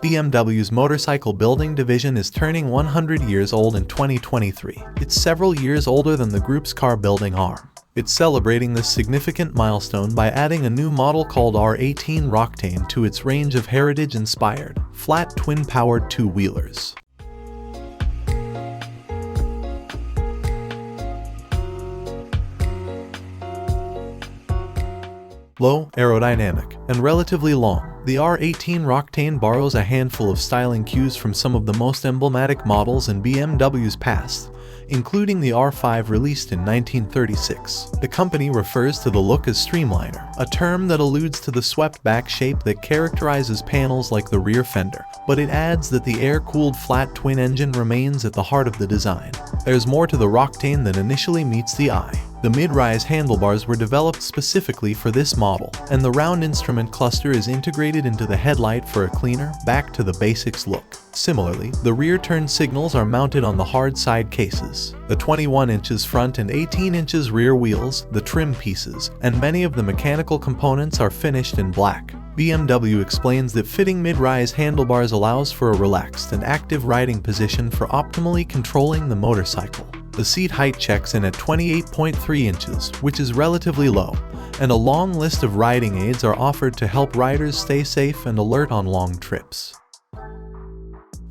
BMW's motorcycle building division is turning 100 years old in 2023. It's several years older than the group's car building arm. It's celebrating this significant milestone by adding a new model called R18 Roctane to its range of heritage-inspired, flat twin-powered two-wheelers. Low, aerodynamic, and relatively long, the R18 Roctane borrows a handful of styling cues from some of the most emblematic models in BMW's past, including the R5 released in 1936. The company refers to the look as streamliner, a term that alludes to the swept-back shape that characterizes panels like the rear fender, but it adds that the air-cooled flat twin engine remains at the heart of the design. There's more to the Roctane than initially meets the eye. The mid-rise handlebars were developed specifically for this model, and the round instrument cluster is integrated into the headlight for a cleaner, back-to-the-basics look. Similarly, the rear turn signals are mounted on the hard side cases. The 21 inches front and 18 inches rear wheels, the trim pieces, and many of the mechanical components are finished in black. BMW explains that fitting mid-rise handlebars allows for a relaxed and active riding position for optimally controlling the motorcycle. The seat height checks in at 28.3 inches, which is relatively low, and a long list of riding aids are offered to help riders stay safe and alert on long trips.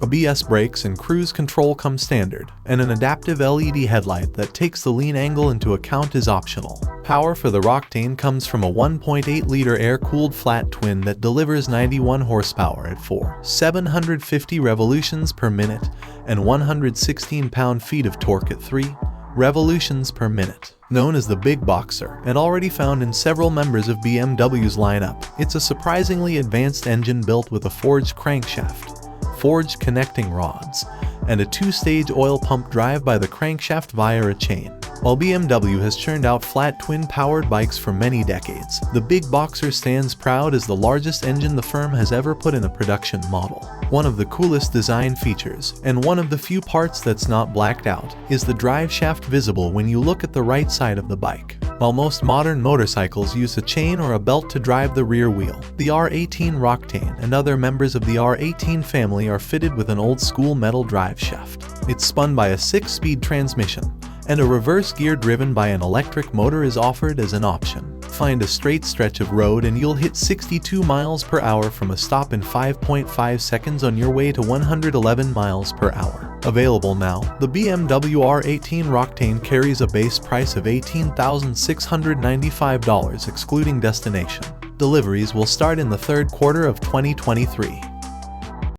ABS brakes and cruise control come standard, and an adaptive LED headlight that takes the lean angle into account is optional. Power for the Roctane comes from a 1.8-liter air-cooled flat twin that delivers 91 horsepower at 750 revolutions per minute and 116 pound-feet of torque at 3 revolutions per minute. Known as the Big Boxer and already found in several members of BMW's lineup, it's a surprisingly advanced engine built with a forged crankshaft, forged connecting rods, and a two-stage oil pump drive by the crankshaft via a chain. While BMW has churned out flat twin-powered bikes for many decades, the Big Boxer stands proud as the largest engine the firm has ever put in a production model. One of the coolest design features, and one of the few parts that's not blacked out, is the driveshaft visible when you look at the right side of the bike. While most modern motorcycles use a chain or a belt to drive the rear wheel, the R18 Roctane and other members of the R18 family are fitted with an old-school metal driveshaft. It's spun by a 6-speed transmission, and a reverse gear driven by an electric motor is offered as an option. Find a straight stretch of road and you'll hit 62 miles per hour from a stop in 5.5 seconds on your way to 111 miles per hour. Available now, the BMW R18 Roctane carries a base price of $18,695 excluding destination. Deliveries will start in the third quarter of 2023.